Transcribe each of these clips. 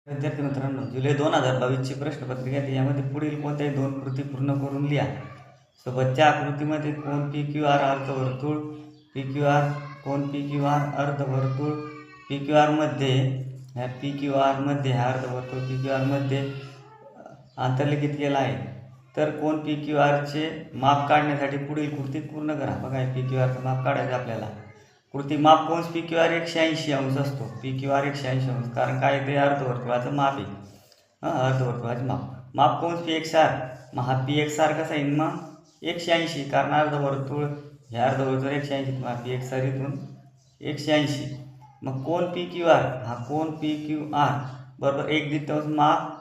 विद्यार्थी मित्रांनो, जुलै 2022ची प्रश्नपत्रिका आहे. यामध्ये पुढील कोणत्याही दोन कृती पूर्ण करून लिहा. सोबतच्या आकृतीमध्ये कोन पी क्यू आर अर्धवर्तुळ, पी क्यू आर कोन पी क्यू आर अर्धवर्तुळ, पी क्यू आरमध्ये पी क्यू आरमध्ये हा अर्धवर्तुळ पी क्यू आरमध्ये अंतर्लिखित केला आहे. तर कोन पी क्यू आरचे माप काढण्यासाठी पुढील कृती पूर्ण करा. बघा, पी क्यू आरचं माप काढायचं आपल्याला. कृती माप कंस पी क्यू आर 180 अंश असतो. पी क्यू आर 180 अंश, कारण काय ते अर्धवर्तुळाचं माप आहे. अर्धवर्तुळाचे माप कंस पी एक्स आर. मग हा पी एक्स आर कसा येईल मग 180, कारण अर्धवर्तुळ हे अर्धवर्तुळ 180, मग पी एक्स आर इथून 180. मग कोन पी क्यू आर, हा कोन पी क्यू आर बरोबर 1/2 माप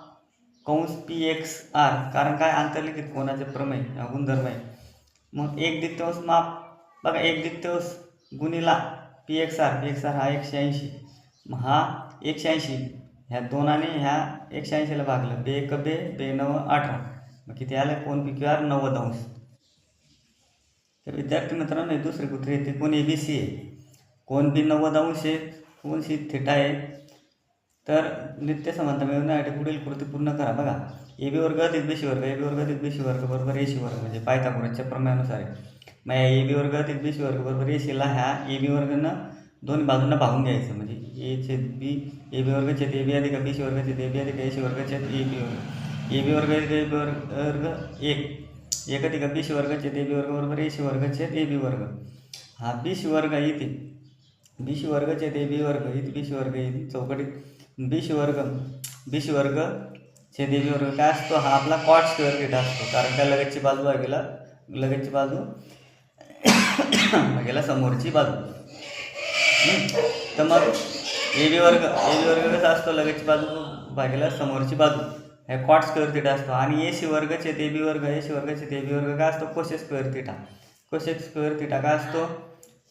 कंस पी एक्स आर, कारण काय अंतर्लिखित कोनाचे प्रमेय गुणधर्म आहे. मग 1/2 माप बघा, 1/2 गुणिला पी एक्स आर हा 180. मग हा 180 ह्या दोनाने ह्या 180ला भागलं, बे 1 बे 9 18. मग किती आलं कोन पी क्यू आर 90 अंश. तर विद्यार्थी मित्रांनो, दुसरी कृती येते कोन ए बी सी आहे. कोन बी 90 अंश आहे, कोन सी थिटा आहे. तर नित्य समानता मिळवण्यासाठी पुढील कृती पूर्ण करा. बघा, ए बी वर्ग अधिक बी सी वर्ग, ए बी वर्ग अधिक बी सी वर्ग बरोबर ए सी वर्ग, म्हणजे पायथागोरसच्या प्रमेयानुसार आहे. मग ए बी वर्ग अधिक बी सी वर्ग बरोबर ए सीला ह्या ए बी वर्गनं दोन्ही बाजूंना भागून घ्यायचं, म्हणजे ए छेद बी, ए बी वर्ग छेद ए बी अधिक बी सी वर्ग छेद ए बी अधिक ए सी वर्ग छेद ए बी वर्ग, ए बी वर्ग अधिक ए बी वर्ग 1 अधिक बी सी वर्ग छेद ए बी वर्ग बरोबर ए सी वर्ग छेद ए बी वर्ग. हा बी सी वर्ग इथे बी सी वर्ग छेद ए बी वर्ग, इथे बी सी वर्ग येईल चौकटीत. बी सी वर्ग छेद ए बी वर्ग काय असतो, हा आपला कॉट स्क्वेअर थिटा असतो, कारण त्या लगतची बाजू भागेला लगतची बाजू भागेला समोरची बाजू. तर मग ए बी वर्ग कसा असतो, लगतची बाजू भागेला समोरची बाजू, हे कॉट स्क्वेअर थिटा असतो. आणि ए सी वर्ग छेद ए बी वर्ग, ए सी वर्ग छेद ए बी वर्ग काय असतो, cosec square theta. Cosec square theta काय असतो,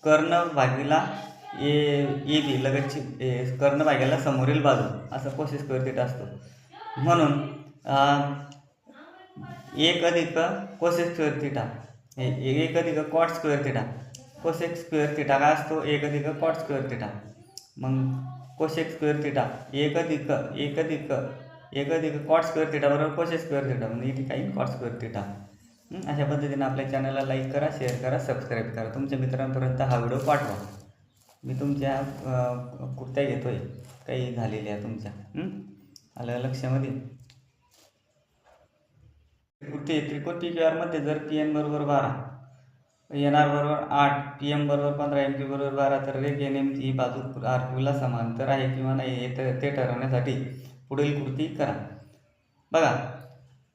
कर्ण भागीला ए बी लगतची कर्ण भागेला समोरील बाजू, असा कोसेक स्क्वेअर थिटा असतो. म्हणून 1 अधिक कोसेक स्क्वेअर थिटा, 1 अधिक cot square theta. Cosec square theta काय असतो, 1 अधिक कॉट स्क्वेअर थिटा. मग कोसेक स्क्वेअर थिटा 1 अधिक कॉट स्क्वेअर थिटा बरोबर कोसेक स्क्वेअर थिटा, म्हणजे इथे काही कॉट स्क्वेअर थिटा. अशा पद्धतीने आपल्या चॅनलला लाईक करा, शेअर करा, सबस्क्राईब करा. तुमच्या मित्रांपर्यंत हा व्हिडिओ पाठवा. मी तुमच्या कृत्या घेतोय काही झालेल्या तुमच्या. आलं लक्षामध्ये. कृती त्रिकोण पी क्यू आरमध्ये जर पी एन बरोबर 12, एन आर बरोबर 8, पी एम बरोबर 15, एम क्यू बरोबर 12, तर रेख एन एम ही बाजू आर क्यूला समांतर आहे किंवा नाही ते ठरवण्यासाठी पुढील कृती करा. बघा,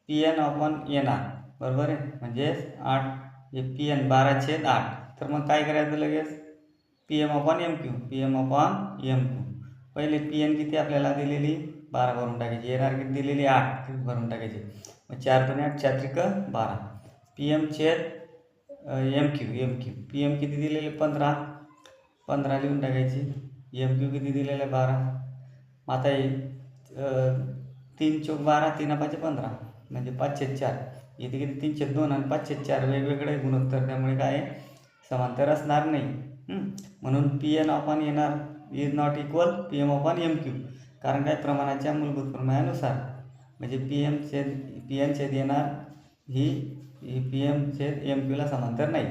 P N upon N R बरोबर आहे, म्हणजे 8 हे पी एन 12/8. तर मग काय करायचं लगेच, P M upon M Q, P M upon M Q. पहिले पी एन किती आपल्याला दिलेली 12 भरून टाकायची, एन आर किती दिलेली 8 भरून टाकायची. मग 4 2 8 4 त्रिक 12. पी एम छेद एम क्यू, पी एम किती दिलेले 15 लिहून टाकायची. एम क्यू किती दिलेलं आहे 12. मग आता 3 चौक 12, 3 5 15, म्हणजे 5/4. इथे किती 3/2 आणि 5/4 वेगवेगळे गुणोत्तर, त्यामुळे काय समांतर असणार नाही. म्हणून P N upon N R is not equal P M upon M Q, कारण काय प्रमाणाच्या मूलभूत प्रमेयानुसार, म्हणजे पी एन छेद एन आर ही पी एम छेद एम क्यूला समांतर नाही.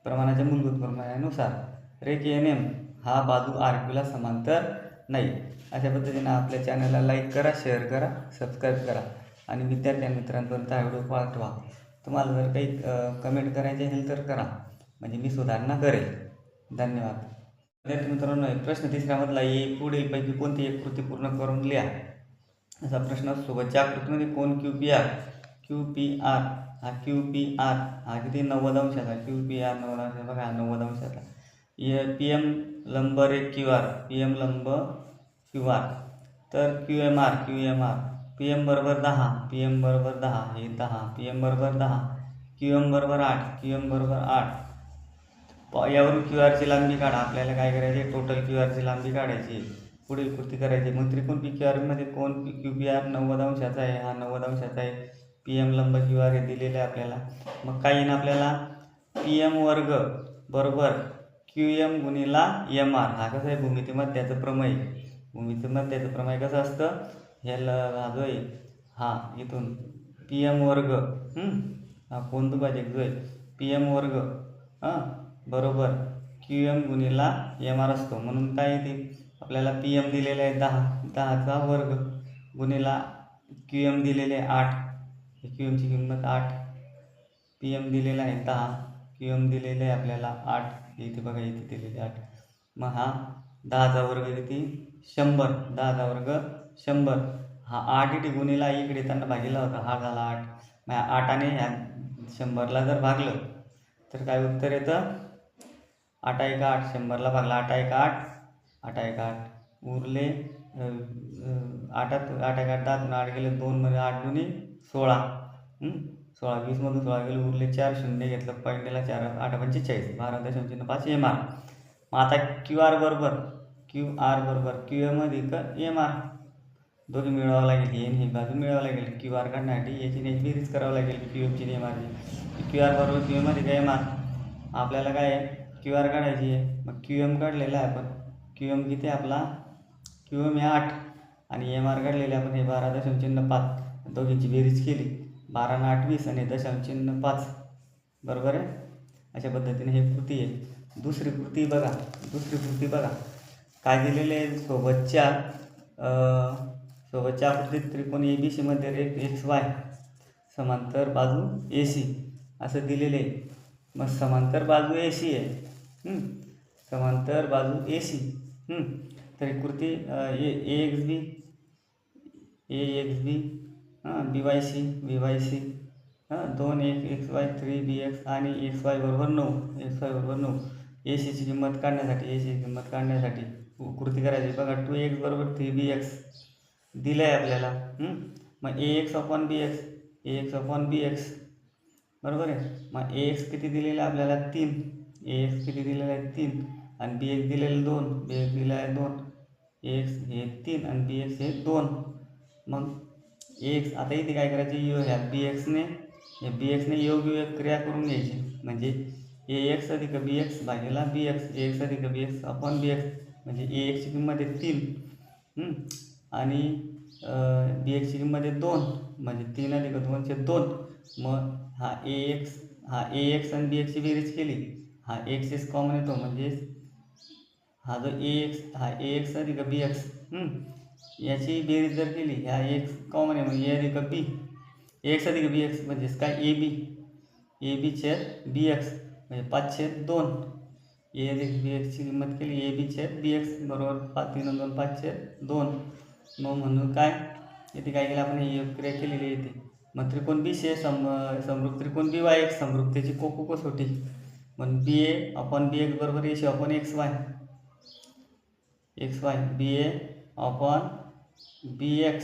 प्रमाणाच्या मूलभूत प्रमेयानुसार रेख एन एम हा बाजू आर क्यूला समांतर नाही. अशा पद्धतीने आपल्या चॅनलला लाईक करा, शेअर करा, सबस्क्राईब करा आणि मित्रांपर्यंत हा व्हिडिओ पाठवा. तुम्हाला जर काही कमेंट करायचे असेल तर करा, म्हणजे मी सुधारणा करेल. धन्यवाद. विद्यार्थी मित्रांनो, प्रश्न तिसऱ्यामधला पुढीलपैकी कोणती एक कृती पूर्ण करून लिहा असा प्रश्न. सोबतच्या आकृतीमध्ये कोन क्यू पी आर हा क्यू पी आर हा किती 90 अंशाचा, क्यू पी आर 90 अंशाचा. बघा 90 अंशाचा. पी एम लंब रेख क्यू आर, पी एम लंब क्यू आर. तर Q M R P M बरोबर 10, पी एम बरोबर 10 हे 10, पी एम बरोबर 10, क्यू एम बरोबर 8. यावरून क्यू आरची लांबी काढा. आपल्याला काय करायचे, टोटल क्यू आरची लांबी काढायची, पुढील कृती करायची. मग त्रिकोण पी क्यू आरमध्ये कोन क्यू पी आर 90 अंशाचा आहे, हा 90 अंशाचा आहे. पी एम लंब क्यू आर हे दिलेलं आहे आपल्याला. मग काय येईन आपल्याला, पी एम वर्ग बरोबर क्यू एम गुणिला एम आर. हा कसं आहे भूमितिमध्याचं प्रमेय. भूमितिमध्याचं प्रमेय कसं असतं, ह्याला हा जो आहे हा इथून पी एम वर्ग हा कोण दुभाजक जो आहे पी एम वर्ग बरोबर क्यू एम गुणिला एम आर असतो. म्हणून काय येते आपल्याला पी एम दिलेलं आहे 10चा वर्ग गुणिला क्यू एम दिलेले आहे 8, क्यू एमची किंमत 8, पी एम दिलेला आहे 10, क्यू एम दिलेलं आहे आपल्याला 8, इथे बघा इथे दिलेले 8. मग हा 10चा वर्ग किती 100, 10चा वर्ग 100. हा 8 इथे गुणिला इकडे त्यांना भागीला होता हा झाला 8. मग 8ने ह्या 100ला जर भागलं तर काय उत्तर येतं 8 1 8, 100ला भागला 8 1 8, 8 1 8 उरले 8 8 1 8 10 8 गेले 2 मध्ये 8 दुनी 16, 16 20 मधून 16 गेले उरले 4, शून्य घेतलं पॉईंटला 4 8 45, 12.5 एम आर. मग आता क्यू आर बरोबर क्यू एम अधिक एम आर दोन्ही मिळवावं लागेल. एन ही बाजू मिळवावं लागेल. क्यू आर काढण्यासाठी याची बेरीज करावं लागेल क्यू एमची एम आरची. क्यू आर बरोबर क्यू एम अधिक एम आर. आपल्याला काय आहे क्यू आर काढायची आहे. मग क्यू एम काढलेला आहे आपण. क्यू एम किती आपला क्यू एम हे 8 आणि एम आर काढलेले आपण हे 12.5. दोघींची बेरीज केली 12 आणि 8 20 आणि 0.5 बरोबर आहे. अशा पद्धतीने ही कृती आहे. दुसरी कृती बघा काय दिलेले आहे सोबतच्या आकृतीत त्रिकोण ABC मध्ये रेख XY समांतर बाजू AC असं दिलेले आहे. मग समांतर बाजू AC आहे समांतर बाजू AC तर कृती AXB BYC 2XY 3BX आणि XY बरोबर 9 ACची किंमत काढण्यासाठी कृती करायची. बघा 2x बरोबर 3BX दिलं आहे आपल्याला. मग AX/BX बरोबर आहे. मग AX किती दिलेलं आहे आपल्याला 3, AX किती दिलेलं आहे 3 आणि BX दिलेलं 2, BX दिलेलं आहे 2, AX हे 3 आणि BX हे 2. मग AX आता इथे काय करायचे ह्या BXने योगवियोग क्रिया करून घ्यायची. म्हणजे AX अधिक BX भागिला BX, AX अधिक BX अपॉन BX म्हणजे AXची किंमत आहे 3 आणि BXची किंमत आहे 2 म्हणजे 3 अधिक 2 चे 2. मग हा AX आणि BXची बेरीज केली हा एक्स कॉमन येतो म्हणजे हा जो AX अधिक BX याची बेरीज जर केली ह्या एक्स कॉमन आहे म्हणजे A अधिक B, AX अधिक BX म्हणजेच काय AB छेद BX म्हणजे 5/2. A अधिक BXची किंमत केली AB/BX बरोबर 5 3 2 5/2. मग म्हणून काय इथे काय केलं आपण ही क्रिया केलेली येते. मग त्रिकोण BC समरूप त्रिकोण BYX समरूपतेची कसोटी म्हणून BA/BX बरोबर AC/XY BA/BX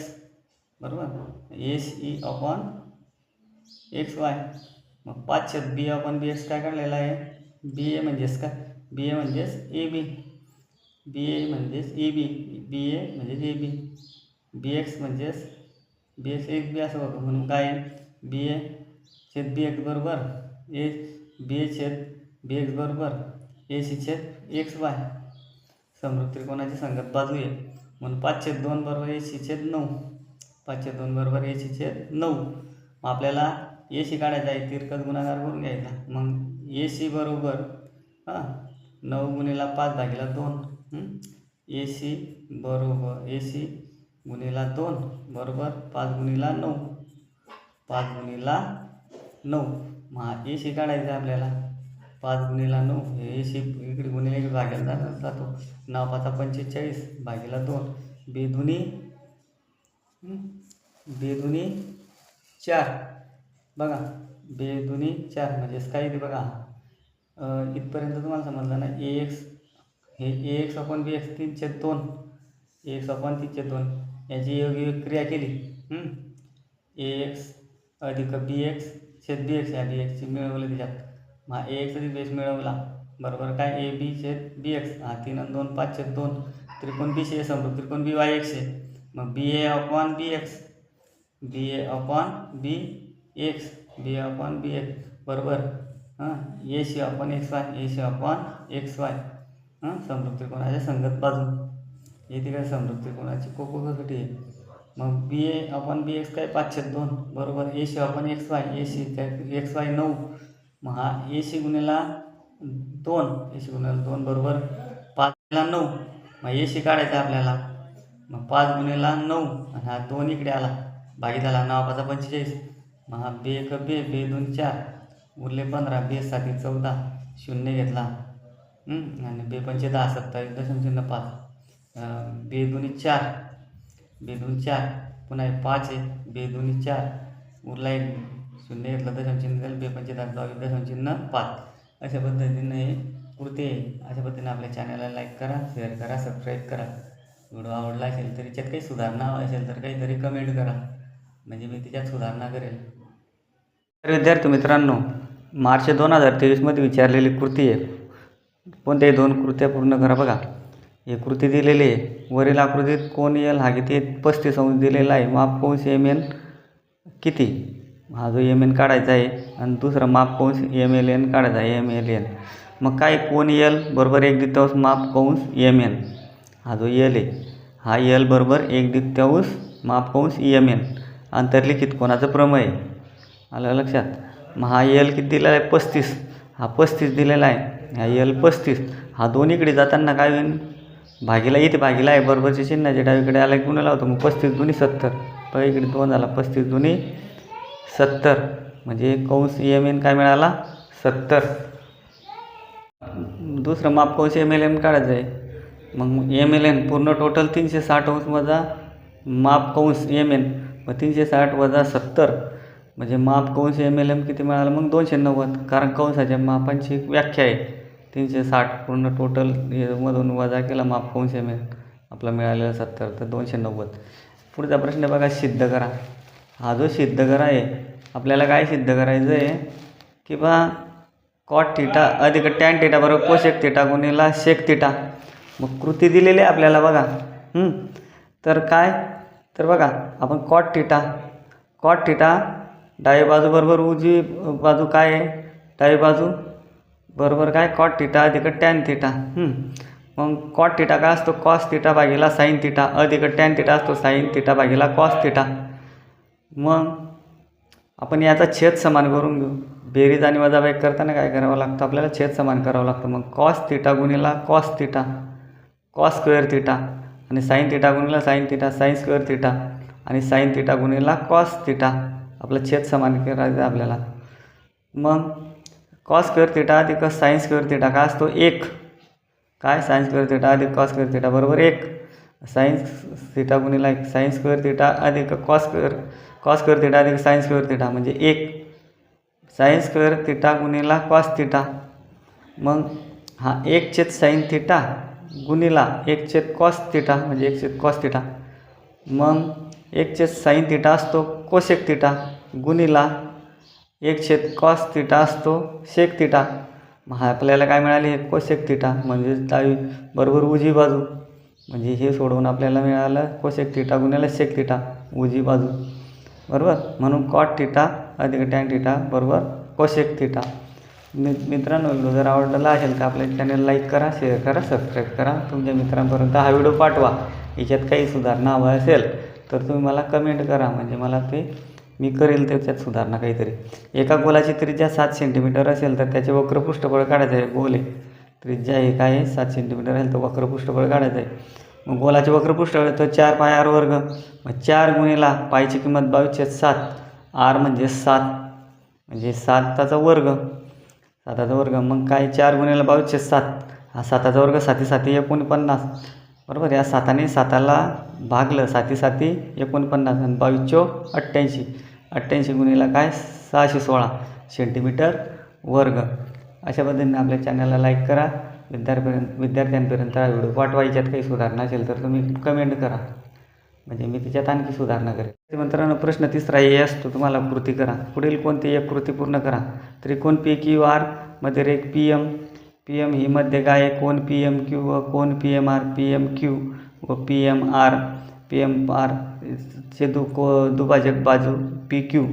बरोबर AC/XY. मग 5/BA/BX काय काढलेला आहे BA म्हणजेच काय BA म्हणजेच AB BX म्हणजेच BX एक बी असं होतं. म्हणून काय BA/BX बरोबर BA/BX बरोबर AC/XY समरूप त्रिकोणाची संगत बाजू आहे. म्हणून 5/2 बरोबर AC/9 5/2 बरोबर AC/9. मग आपल्याला AC काढायचा आहे तिरकस गुणाकार करून घ्यायचा. मग AC बरोबर 9 गुणिला 5 भागिला 2 AC बरोबर AC गुणिला 2 बरोबर 5 गुणिला 9 मग हा AC काढायचा आहे आपल्याला 5 गुणिला 9 हे AC इकडे गुणिले इकडे भागायला जातो 9 5 45 भागिला 2 बेदुनी 4 बघा बेदुनी 4 म्हणजेच काय ते बघा इथपर्यंत तुम्हाला समजलं ना. हे AX/BX 3/2 AX/3/2 याची योग्य क्रिया केली. AX अधिक BX/BX या BXची मिळवली त्याच्यात. मग AX अधिक BX मिळवला बरोबर काय AB/BX 3 आणि 2 5/2 त्रिकोण BC आहे समरूप त्रिकोण BYX आहे. मग BA/BX बरोबर AC/XY समरूप त्रिकोणाच्या संगत बाजू. येथे काय समरूप त्रिकोणाची कसोटी आहे. मग बी ए अपॉन बी एक्स काय 5/2 बरोबर ए सी अपॉन एक्स वाय, ए सी एक्स वाय 9. मग हा ए सी गुणिला 2, ए सी गुणिला 2 बरोबर 5/9. मग ए सी काढायचा आपल्याला. मग 5 गुणिला 9 आणि हा 2 इकडे आला भागित आला 9×5 = 45. मग हा बे 1 बे, बे 2 4, उरले 15, बे 7 14, 0 घेतला आणि बे 5 10, 27.05. बे 2 4, बे 2 4, पुन्हा 5 आहे, बे 2 4, उरला 1, 0 घेतला दशमचिन्ह दिलं, बे 5 10, 22.5. अशा पद्धतीने हे कृती आहे. अशा पद्धतीने आपल्या चॅनलला लाईक करा, शेअर करा, सबस्क्राईब करा. व्हिडिओ आवडला असेल तर याच्यात काही सुधारणा असेल तर काहीतरी कमेंट करा, म्हणजे मी त्याच्यात सुधारणा करेल. तर विद्यार्थी मित्रांनो, मार्च 2023मध्ये विचारलेली कृती आहे. कोणत्याही 2 कृत्या पूर्ण करा. बघा ही कृती दिलेली आहे. वरील आकृतीत कोन एल हा किती 35 अंश दिलेला आहे. माप कंस एम एन किती, हा जो एम एन काढायचा आहे. आणि दुसरा माप कंस एम एल एन काढायचा आहे, एम एल एन. मग काय कोन एल बरोबर 1/2 माप कंस एम एन, हा जो एल आहे हा एल बरोबर 1/2 माप कंस एम एन अंतर्लिखित कोणाचं प्रमेय. आलं लक्षात. मग हा एल किती दिलेला आहे 35, हा 35 दिलेला आहे. हा एल 35, हा 2 इकडे जाताना काय होईल भागीला, इथे भागीला आहे बरोबरच्या चिन्हाच्या डावीकडे आला की गुन्हा लावतो. मग 35 दुनी 70, पण इकडे 2 झाला, 35 दुनी 70 म्हणजे कंस एम एन काय मिळाला 70. दुसरं माप कंस एम एल एन काढायचं आहे. मग एम एल एन पूर्ण टोटल 360 अंश वजा माप कंस एम एन, मग 360 वजा 70 म्हणजे माप कंस एम एल एम किती मिळालं मग 290. कारण कंसाच्या मापांची व्याख्या आहे 360, पूर्ण टोटल मधून वजा केला माप कंस एम एन, आपला मिळालेला 70, तर 290. पुढचा प्रश्न बघा, सिद्ध करा. हा जो सिद्ध करा आहे आपल्याला काय सिद्ध करायचं आहे की बा कॉट थीटा अधिक टॅन थीटा बरोबर कोसेक थीटा गुणिला सेक थीटा. मग कृती दिलेली आहे आपल्याला बघा. तर काय, तर बघा आपण कॉट थीटा डावी बाजू बरोबर उजवी बाजू काय आहे, डावी बाजू बरोबर काय कॉट थीटा अधिक टॅन थीटा. मग कॉट थीटा काय असतो कॉस थीटा भागिला साईन थीटा, अधिक टॅन थीटा असतो साईन थीटा भागिला कॉस थीटा. मग आपण याचा छेद समान करून घेऊ. बेरीज आणि वजाबाकी करताना काय करावं लागतं आपल्याला, छेद समान करावं लागतं. मग कॉस थीटा गुणिला cos theta, cos square theta, आणि साईन थीटा गुणिला sine theta, sine square theta, आणि साईन थीटा गुणिला कॉस थीटा. आपलं छेद समान करायचं आहे आपल्याला. मग कॉस स्क्वेअर थीटा अधिक साईन स्क्वेअर थीटा काय असतो 1, काय साईन स्क्वेअर थीटा अधिक कॉस स्क्वेअर थीटा बरोबर 1. साईन थीटा गुणिला 1, साईन स्क्वेअर थीटा अधिक कॉस स्क्वेअर थीटा अधिक साईन स्क्वेअर थीटा म्हणजे 1. साईन स्क्वेअर थीटा गुणिला कॉस थीटा, मग हा 1/साईन थीटा गुणिला 1/कॉस थीटा म्हणजे 1/कॉस थीटा. मग 1/साईन थीटा असतो कोसेक थीटा गुणिला 1/कॉस थीटा असतो सेक थीटा. मग हा आपल्याला काय मिळाले हे कोसेक थीटा म्हणजे डावी बरोबर उजवी बाजू, म्हणजे हे सोडवून आपल्याला मिळालं कोसेक थीटा गुणिला सेक थीटा उजवी बाजू बरोबर. म्हणून कॉट थीटा अधिक टॅन थीटा बरोबर कोसेक थीटा. मित्रांनो, जर आवडला असेल तर आपल्या चॅनल लाईक करा, शेअर करा, सबस्क्राईब करा. तुमच्या मित्रांपर्यंत हा व्हिडिओ पाठवा. याच्यात काही सुधारणा हवी असेल तर तुम्ही मला कमेंट करा, म्हणजे मला ते मी करेल त्याच्यात सुधारणा काहीतरी. एका गोलाची त्रिज्या 7 सेंटीमीटर असेल तर त्याचे वक्र पृष्ठबळ काढायचं आहे. गोल आहे, त्रिज्या आहे काय आहे 7 सेंटीमीटर असेल तर वक्र पृष्ठबळ काढायचं आहे. मग गोलाचे वक्र पृष्ठबळ तर 4 पाय r वर्ग. मग 4 गुणिला पायची किंमत 22/7, r म्हणजे 7 म्हणजे 7चा वर्ग, 7चा वर्ग. मग काय 4 गुणिला 22/7, हा 7चा वर्ग 7 7 49 बरोबर. या 7ने 7ला भागलं, 7 7 49 आणि 22 88, 88 गुणिला काय 616 सेंटीमीटर वर्ग. अशा पद्धतीने आपल्या चॅनलला लाईक करा. विद्यार्थ्यांपर्यंत हा व्हिडिओ पाठवा. याच्यात काही सुधारणा असेल तर तुम्ही कमेंट करा, म्हणजे मी त्याच्यात आणखी सुधारणा करेन. मित्रांनो, प्रश्न 3 हे असतो तुम्हाला कृती करा. पुढील कोणती एक कृती पूर्ण करा. त्रिकोण PQR मध्ये रेख PM ही मध्ये काय आहे कोन PMQ व कोन PMR, PMQ व PMR चे दुभाजक बाजू PQ,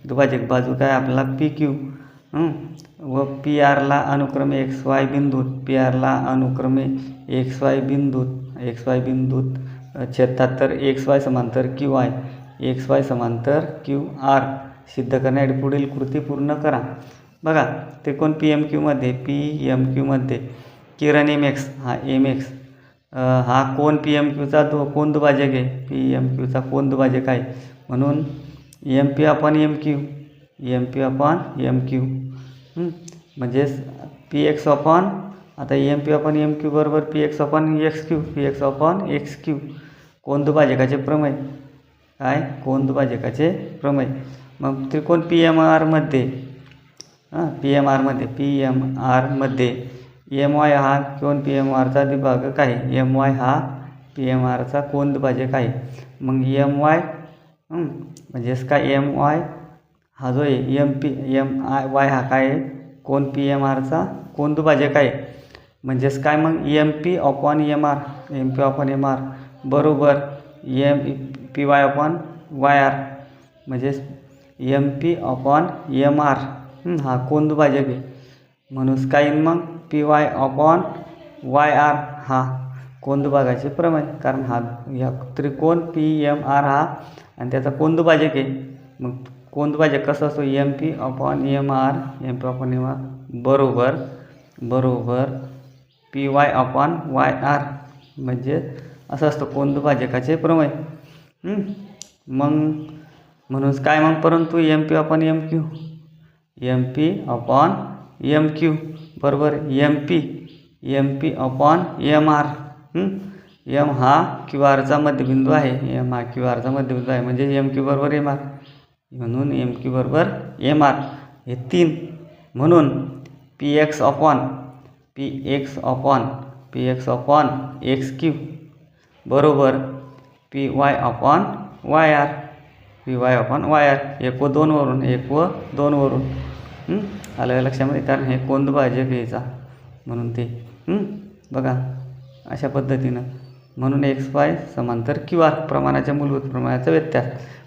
दुभाजक बाजू काय आपला PQ व PRला अनुक्रमे XY बिंदूत, PRला अनुक्रमे XY बिंदूत 76 एक्स वाय समांतर क्यू आय एक्स वाय समांतर क्यू आर सिद्ध करण्यासाठी पुढील कृती पूर्ण करा. बघा त्रिकोण पी एम क्यूमध्ये किरण एम एक्स हा एम एक्स हा कोण पी एम क्यूचा कोण दुभाजक आहे. पी एम क्यूचा कोण दुभाजक आहे म्हणून M P upon M Q म्हणजेच पी एक्स अपॉन आता M P upon M Q बरोबर P X upon X Q कोण दुभाजकाचे प्रमेय काय कोण दुभाजकाचे प्रमेय. मग त्रिकोण पी एम आरमध्ये एम वाय हा कोण पी एम आरचा दुभाजक आहे. एम वाय हा पी एम आरचा कोण दुभाजक आहे. मग एम वाय म्हणजेच काय एम वाय हा जो आहे एम वाय हा काय आहे कोण पी एम आरचा कोण दुभाजक आहे. म्हणजेच काय मग M P upon M R बरोबर M P Y upon Y R म्हणजेच M P upon M R हा कोण दुभाजक आहे म्हणून काय मग P Y upon Y R हा कोण दुभाजकाचे प्रमेय. कारण हा या त्रिकोण पी एम आर हा आणि त्याचा कोण दुभाजक आहे. मग कोण दुभाजक कसं असतो M P upon M R बरोबर P Y upon Y R म्हणजे असं असतं कोण दुभाजकाचे प्रमेय. मग म्हणून काय मग परंतु M P upon M Q बरोबर M P upon M R M हा क्यू आरचा मध्यबिंदू आहे. म्हणजे एम क्यू बरोबर एम आर म्हणून एम क्यू बरोबर एम आर हे 3 म्हणून P X upon X Q बरोबर P Y upon Y R 1 व 2 वरून आलं लक्षामध्ये. कारण हे कोण दुभाजक यायचा म्हणून ते बघा अशा पद्धतीनं म्हणून एक्स वाय समांतर क्यू आर प्रमाणाच्या मूलभूत प्रमाणाचा व्यत्यास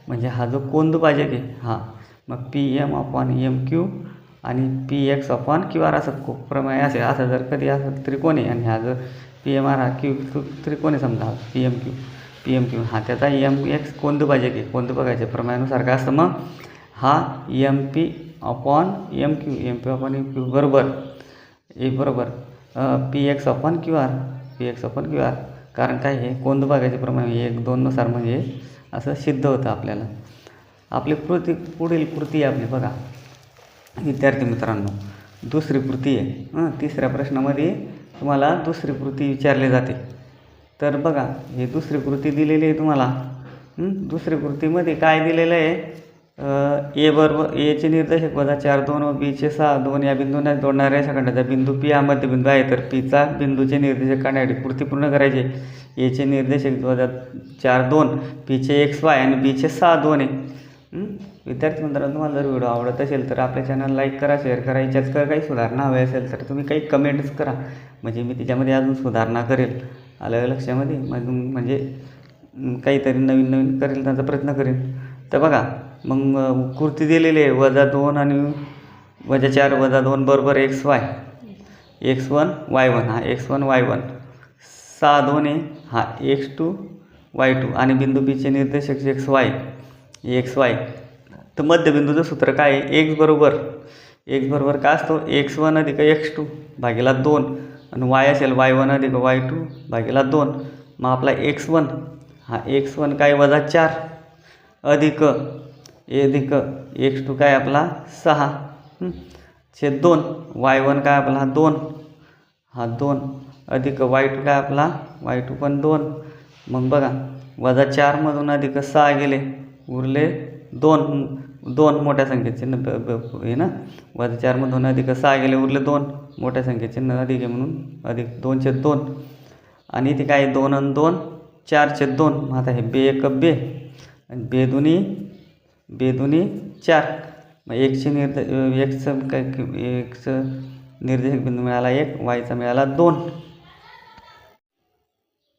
म्हणजे हा जो कोण दुभाजक आहे हा मग P M upon M Q आणि P X upon Q R असं प्रमेय असेल. असं जर कधी असं त्रिकोण आहे आणि हा जर पी एम आर हा क्यू त्रिकोण आहे समजा पी एम क्यू हा त्याचा एम एक्स कोण दुभाजक आहे. कोण दुभाजकाच्या प्रमाणानुसार काय असतं मग हा M P upon M Q बरोबर P X upon Q R कारण काय हे कोण दुभाजकाचे प्रमाण 1, 2 नुसार म्हणजे असं सिद्ध होतं आपल्याला. आपली पुढील कृती आहे आपली बघा विद्यार्थी मित्रांनो दुसरी कृती आहे. तिसऱ्या प्रश्नामध्ये तुम्हाला दुसरी कृती विचारली जाते. तर बघा हे दुसरी कृती दिलेली आहे तुम्हाला. दुसरी कृतीमध्ये काय दिलेलं आहे एचे निर्देशक -4 2 व बीचे 6 2 या बिंदूंना जोडणाऱ्या रेषाखंडाचा बिंदू पी हा मध्यबिंदू आहे. तर पीचा बिंदूचे निर्देशक काढण्यासाठी कृती पूर्ण करायचे. एचे निर्देशक -4 2 पीचे XY आणि बीचे 6 2 आहे. विद्यार्थी मित्रांनो तुम्हाला जर व्हिडिओ आवडत असेल तर आपल्या चॅनल लाईक करा, शेअर करा. याच्यात काही सुधारणा हवी असेल तर तुम्ही काही कमेंट्स करा म्हणजे मी त्याच्यामध्ये अजून सुधारणा करेल. आलं लक्षामध्ये म्हणजे काहीतरी नवीन करेल त्याचा प्रयत्न करेन. तर बघा मग कृती दिलेली आहे -2 आणि -4 -2 बरोबर XY X1 Y1 हा X1 Y1 6 2 आहे हा X2 Y2 आणि बिंदू बीचे निर्देशक XY. तर मध्यबिंदूचं सूत्र काय आहे x बरोबर काय असतो x1 अधिक x2 भागिला 2 आणि y असेल y1 अधिक y2 भागिला 2. मग आपला x1 हा x1 काय -4 अधिक x2 काय आपला 6 छेद 2 y1 काय आपला 2 हा 2 अधिक y2 काय आपला y2 पण 2. मग बघा -4 मधून अधिक 6 गेले उरले 2 मोठ्या संख्येचे हे ना -4 मधून अधिक 6 गेले उरले 2 मोठ्या संख्येचे अधिक आहे म्हणून अधिक 2/2 आणि इथे काय 2 आणि 2 4/2. मग आता हे बे 1 बे आणि बे दोन्ही 4. मग एक्सचं निर्देशक बिंदू मिळाला 1 वायचा मिळाला 2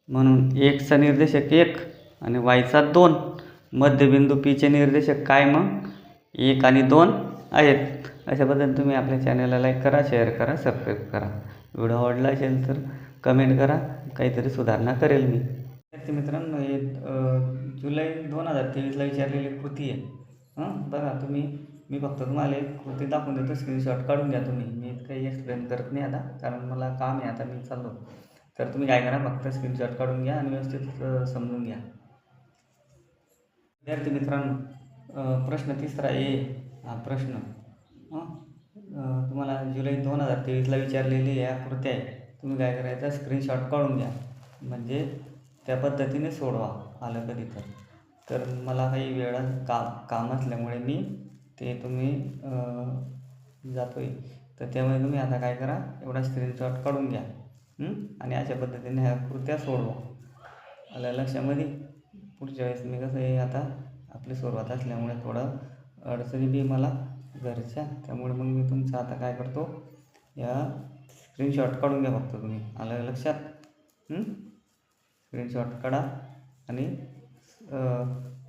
म्हणून एक्सचा निर्देशक 1 आणि वायचा 2. मध्यबिंदू पीचे निर्देशक काय मग 1 आणि 2 आहेत. अशा पद्धतीने तुम्ही आपल्या चॅनलला लाईक करा, शेअर करा, सबस्क्राईब करा. व्हिडिओ आवडला असेल तर कमेंट करा, काहीतरी सुधारणा करेल मी. विद्यार्थी मित्रांनो, हे जुलै 2023ला विचारलेली कृती आहे. बघा तुम्ही, मी फक्त तुम्हाला एक कृती दाखवून देतो, स्क्रीनशॉट काढून घ्या तुम्ही. मी काही एक्सप्लेन करत नाही आता, कारण मला काम आहे, आता मी चाललो. तर तुम्ही काय करा, फक्त स्क्रीनशॉट काढून घ्या आणि व्यवस्थित समजून घ्या. विद्यार्थी मित्रांनो, प्रश्न तिसरा हा प्रश्न तुम्हाला जुलै 2023ला विचारलेली या कृती आहे. तुम्ही काय करायचं, स्क्रीनशॉट काढून घ्या, म्हणजे त्या पद्धतीने सोडवा आलं कधी तर मला काही वेळा काम असल्यामुळे मी ते तुम्ही जातो आहे. तर त्यामुळे तुम्ही आता काय करा, एवढा स्क्रीनशॉट काढून घ्या आणि अशा पद्धतीने ह्या कृत्या सोडवा. आलं लक्षामध्ये. पुढच्या वेळेस मी कसं आहे, आता आपली सुरुवात असल्यामुळे थोडं अडचणी बी मला घरच्या, त्यामुळे मग मी तुमचं आता काय करतो, या स्क्रीनशॉट काढून घ्या फक्त तुम्ही. आलं लक्षात. स्क्रीनशॉट काढा आणि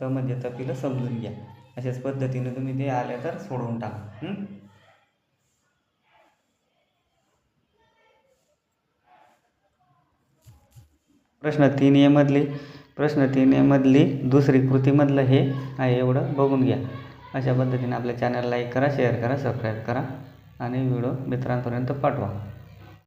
म्हणजे तपीलं समजून घ्या. अशाच पद्धतीने तुम्ही ते आले तर सोडवून टाका. प्रश्न 3A मधली दुसरी कृतीमधलं हे आहे, एवढं बघून घ्या. अशा पद्धतीने आपल्या चॅनल लाईक करा, शेअर करा, सबस्क्राईब करा आणि व्हिडिओ मित्रांपर्यंत पाठवा.